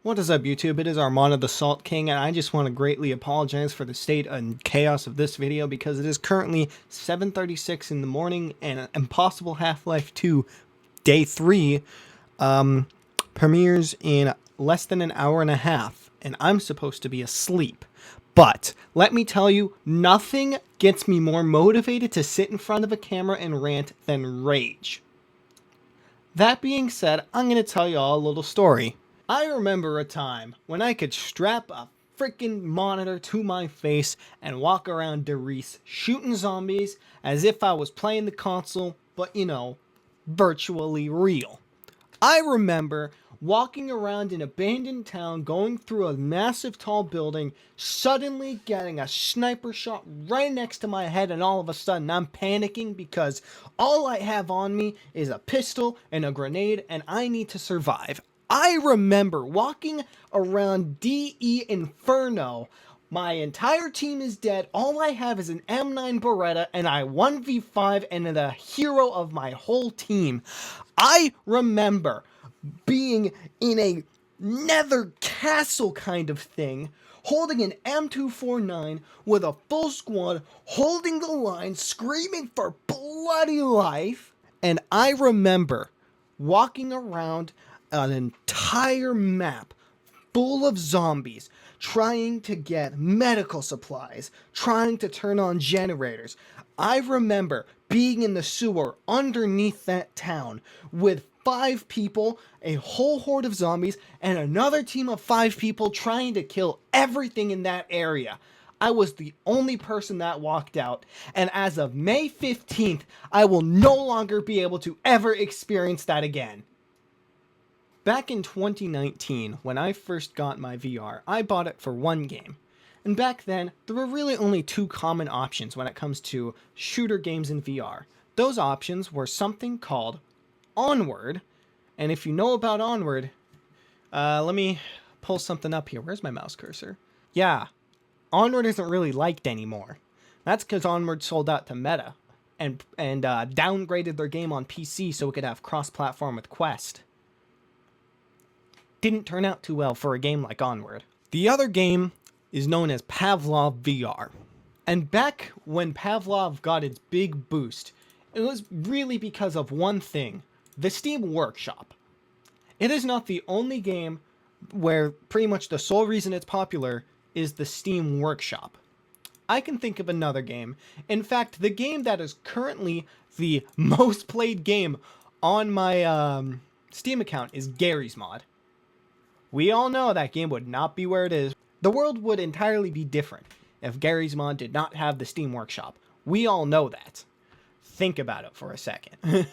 What is up, YouTube? It is Armando the Salt King, and I just want to greatly apologize for the state and chaos of this video because it is currently 7:36 in the morning and Impossible Half-Life 2 Day 3 premieres in less than an hour and a half, and I'm supposed to be asleep. But let me tell you, nothing gets me more motivated to sit in front of a camera and rant than rage. That being said, I'm going to tell you all a little story. I remember a time when I could strap a freaking monitor to my face and walk around Derice shooting zombies as if I was playing the console, but you know, virtually real. I remember walking around an abandoned town, going through a massive tall building, suddenly getting a sniper shot right next to my head, and all of a sudden I'm panicking because all I have on me is a pistol and a grenade and I need to survive. I remember walking around DE Inferno. My entire team is dead. All I have is an M9 Beretta, and I 1v5 and the hero of my whole team. I remember being in a nether castle kind of thing, holding an M249 with a full squad, holding the line, screaming for bloody life. And I remember walking around an entire map full of zombies, trying to get medical supplies, trying to turn on generators. I remember being in the sewer underneath that town with 5 people, a whole horde of zombies, and another team of 5 people trying to kill everything in that area. I was the only person that walked out, and as of May 15th, I will no longer be able to ever experience that again. Back in 2019, when I first got my VR, I bought it for one game. And back then, there were really only 2 common options when it comes to shooter games in VR. Those options were something called Onward, and if you know about Onward, let me pull something up here. Where's my mouse cursor? Yeah, Onward isn't really liked anymore. That's because Onward sold out to Meta and downgraded their game on PC so it could have cross-platform with Quest. Didn't turn out too well for a game like Onward. The other game is known as Pavlov VR. And back when Pavlov got its big boost, it was really because of one thing: the Steam Workshop. It is not the only game where pretty much the sole reason it's popular is the Steam Workshop. I can think of another game. In fact, the game that is currently the most played game on my Steam account is Garry's Mod. We all know that game would not be where it is. The world would entirely be different if Garry's Mod did not have the Steam Workshop. We all know that. Think about it for a second.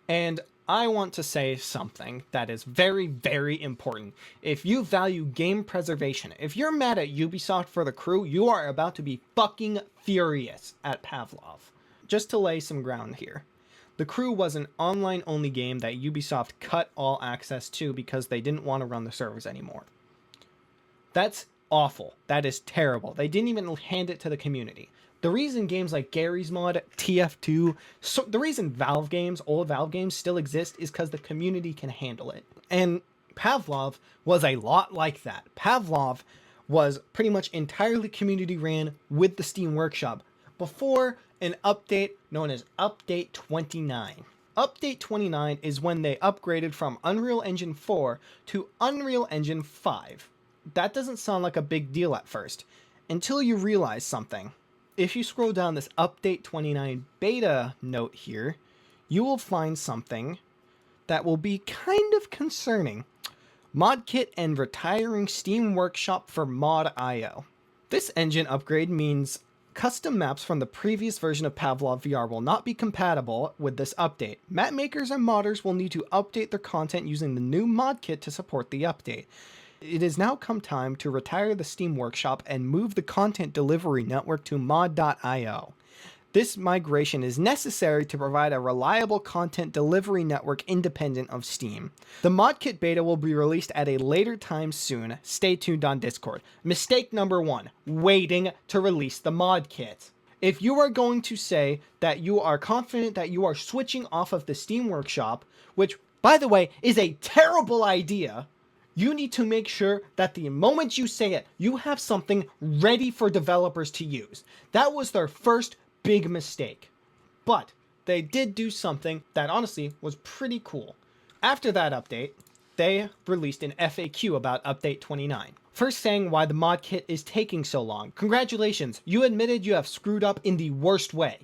And I want to say something that is very, very important. If you value game preservation, if you're mad at Ubisoft for The Crew, you are about to be fucking furious at Pavlov. Just to lay some ground here. The Crew was an online-only game that Ubisoft cut all access to because they didn't want to run the servers anymore. That's awful. That is terrible. They didn't even hand it to the community. The reason games like Garry's Mod, TF2, the reason Valve games, old Valve games still exist is because the community can handle it. And Pavlov was a lot like that. Pavlov was pretty much entirely community ran with the Steam Workshop before an update known as Update 29. Update 29 is when they upgraded from Unreal Engine 4 to Unreal Engine 5. That doesn't sound like a big deal at first, until you realize something. If you scroll down this Update 29 beta note here, you will find something that will be kind of concerning. Modkit and retiring Steam Workshop for Mod.io. This engine upgrade means custom maps from the previous version of Pavlov VR will not be compatible with this update. Map makers and modders will need to update their content using the new Modkit to support the update. It has now come time to retire the Steam Workshop and move the content delivery network to Mod.io. This migration is necessary to provide a reliable content delivery network independent of Steam. The Modkit beta will be released at a later time soon. Stay tuned on Discord. Mistake number 1, waiting to release the Modkit. If you are going to say that you are confident that you are switching off of the Steam Workshop, which, by the way, is a terrible idea, You need to make sure that the moment you say it, you have something ready for developers to use. That was their first big mistake. But they did do something that honestly was pretty cool. After that update, they released an FAQ about Update 29. First saying why the mod kit is taking so long. Congratulations, you admitted you have screwed up in the worst way.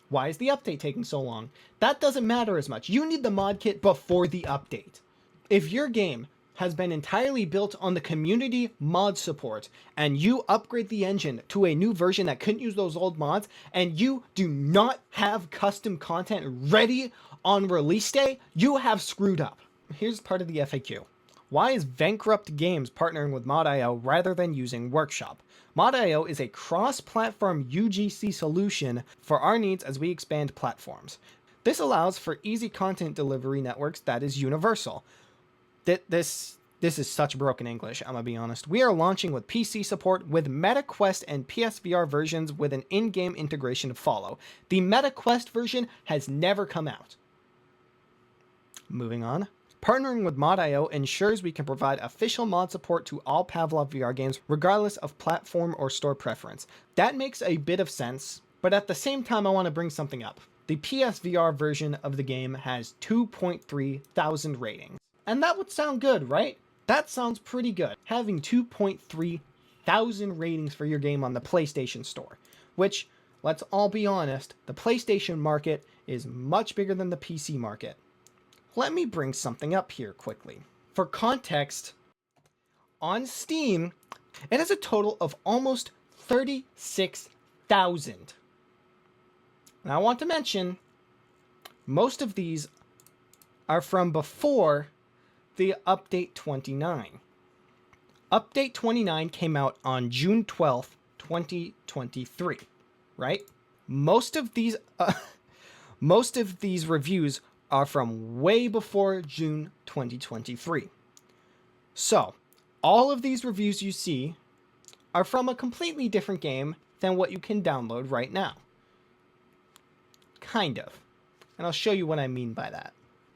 Why is the update taking so long? That doesn't matter as much. You need the mod kit before the update. If your game has been entirely built on the community mod support and you upgrade the engine to a new version that couldn't use those old mods and you do not have custom content ready on release day, you have screwed up. Here's part of the FAQ. Why is Bankrupt Games partnering with Mod.io rather than using Workshop? Mod.io is a cross-platform UGC solution for our needs as we expand platforms. This allows for easy content delivery networks that is universal. This is such broken English, I'm gonna be honest. We are launching with PC support with MetaQuest and PSVR versions with an in-game integration to follow. The MetaQuest version has never come out. Moving on. Partnering with Mod.io ensures we can provide official mod support to all Pavlov VR games regardless of platform or store preference. That makes a bit of sense, but at the same time I want to bring something up. The PSVR version of the game has 2.3 thousand ratings. And that would sound good, right? That sounds pretty good. Having 2.3 thousand ratings for your game on the PlayStation Store, which, let's all be honest, the PlayStation market is much bigger than the PC market. Let me bring something up here quickly. For context, on Steam, it has a total of almost 36,000. And I want to mention, most of these are from before the Update 29. Update 29 came out on June 12th, 2023, right? Most of these reviews are from way before June 2023. So, all of these reviews you see are from a completely different game than what you can download right now. Kind of. And I'll show you what I mean by that.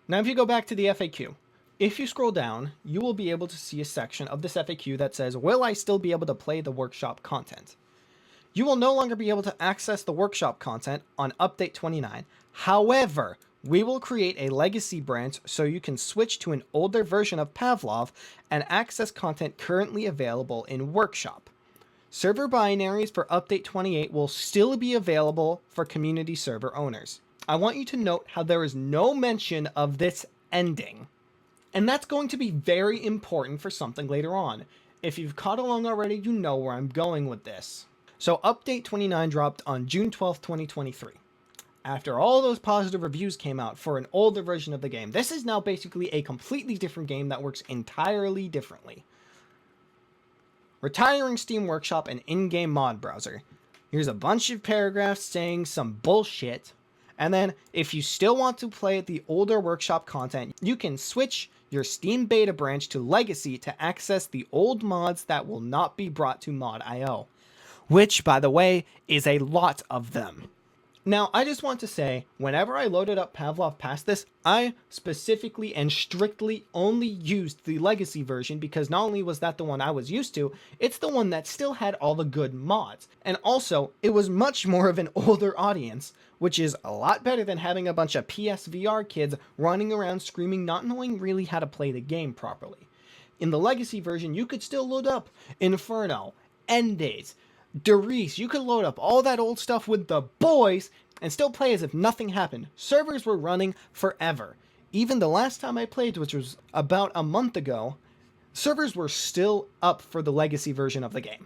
Now, if you go back to the FAQ, if you scroll down, you will be able to see a section of this FAQ that says, will I still be able to play the workshop content? You will no longer be able to access the workshop content on Update 29. However, we will create a legacy branch so you can switch to an older version of Pavlov and access content currently available in Workshop. Server binaries for Update 28 will still be available for community server owners. I want you to note how there is no mention of this ending. And that's going to be very important for something later on. If you've caught along already, you know where I'm going with this. So Update 29 dropped on June 12th, 2023. After all those positive reviews came out for an older version of the game, this is now basically a completely different game that works entirely differently. Retiring Steam Workshop and in-game mod browser. Here's a bunch of paragraphs saying some bullshit. And then, if you still want to play the older Workshop content, you can switch your Steam beta branch to Legacy to access the old mods that will not be brought to Mod.io. Which, by the way, is a lot of them. Now, I just want to say, whenever I loaded up Pavlov past this, I specifically and strictly only used the Legacy version because not only was that the one I was used to, it's the one that still had all the good mods. And also, it was much more of an older audience, which is a lot better than having a bunch of PSVR kids running around screaming not knowing really how to play the game properly. In the Legacy version, you could still load up Inferno, Endays, Derice, you could load up all that old stuff with the boys and still play as if nothing happened. Servers were running forever. Even the last time I played, which was about a month ago, servers were still up for the Legacy version of the game.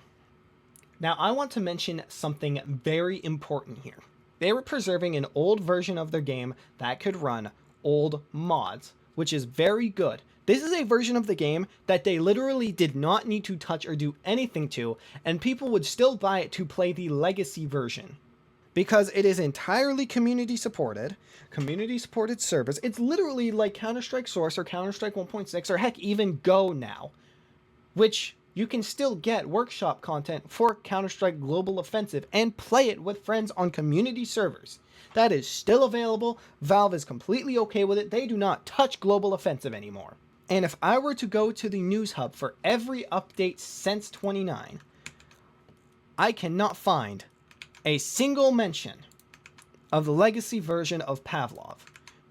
Now, I want to mention something very important here. They were preserving an old version of their game that could run old mods, which is very good. This is a version of the game that they literally did not need to touch or do anything to, and people would still buy it to play the Legacy version. Because it is entirely community supported servers. It's literally like Counter-Strike Source or Counter-Strike 1.6 or heck, even Go now. Which you can still get Workshop content for Counter-Strike Global Offensive and play it with friends on community servers. That is still available. Valve is completely okay with it. They do not touch Global Offensive anymore. And if I were to go to the news hub for every update since 29, I cannot find a single mention of the legacy version of Pavlov.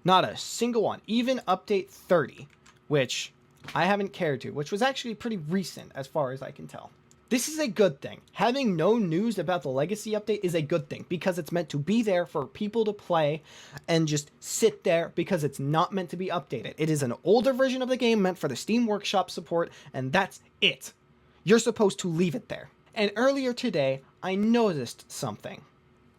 Not a single one. Even update 30, which I haven't cared to, which was actually pretty recent as far as I can tell. This is a good thing. Having no news about the legacy update is a good thing because it's meant to be there for people to play and just sit there because it's not meant to be updated. It is an older version of the game meant for the Steam Workshop support, and that's it. You're supposed to leave it there. And earlier today, I noticed something.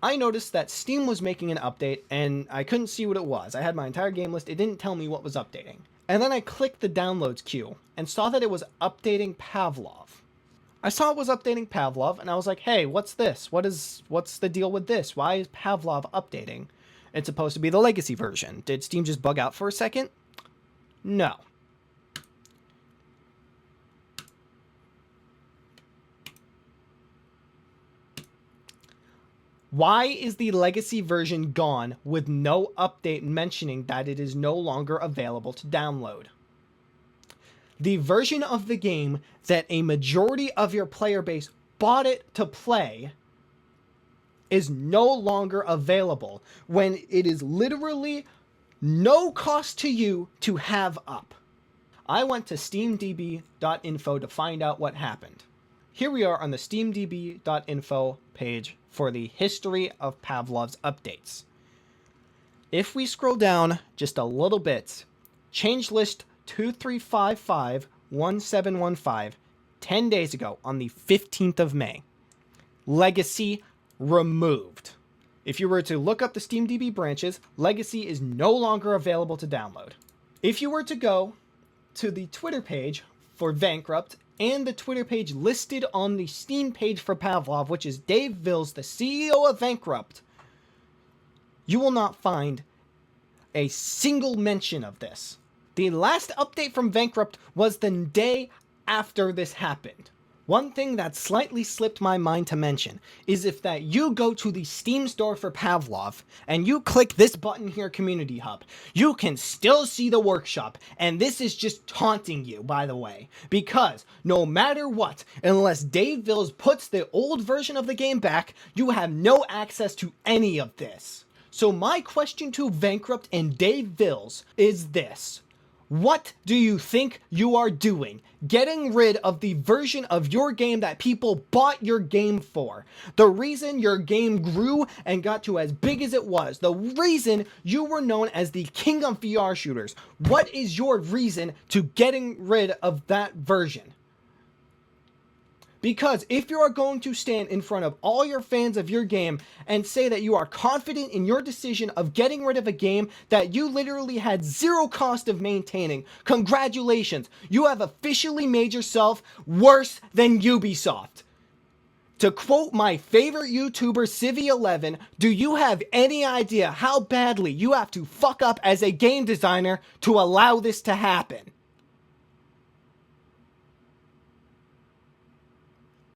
I noticed that Steam was making an update and I couldn't see what it was. I had my entire game list. It didn't tell me what was updating. And then I clicked the downloads queue and saw that it was updating Pavlov. I saw it was updating Pavlov and I was like, hey, what's this? What's the deal with this? Why is Pavlov updating? It's supposed to be the legacy version. Did Steam just bug out for a second? No. Why is the legacy version gone with no update mentioning that it is no longer available to download? The version of the game that a majority of your player base bought it to play is no longer available when it is literally no cost to you to have up. I went to steamdb.info to find out what happened. Here we are on the steamdb.info page for the history of Pavlov's updates. If we scroll down just a little bit, change list 23551715, 10 days ago on the 15th of May. Legacy removed. If you were to look up the SteamDB branches, Legacy is no longer available to download. If you were to go to the Twitter page for Bankrupt and the Twitter page listed on the Steam page for Pavlov, which is Dave Vills, the CEO of Bankrupt, you will not find a single mention of this. The last update from Bankrupt was the day after this happened. One thing that slightly slipped my mind to mention is if that you go to the Steam store for Pavlov and you click this button here, Community Hub, you can still see the workshop. And this is just taunting you, by the way, because no matter what, unless Dave Vills puts the old version of the game back, you have no access to any of this. So my question to Bankrupt and Dave Vills is this. What do you think you are doing? Getting rid of the version of your game that people bought your game for. The reason your game grew and got to as big as it was. The reason you were known as the king of VR shooters. What is your reason to getting rid of that version? Because if you are going to stand in front of all your fans of your game and say that you are confident in your decision of getting rid of a game that you literally had zero cost of maintaining, congratulations, you have officially made yourself worse than Ubisoft. To quote my favorite YouTuber, Civi11, do you have any idea how badly you have to fuck up as a game designer to allow this to happen?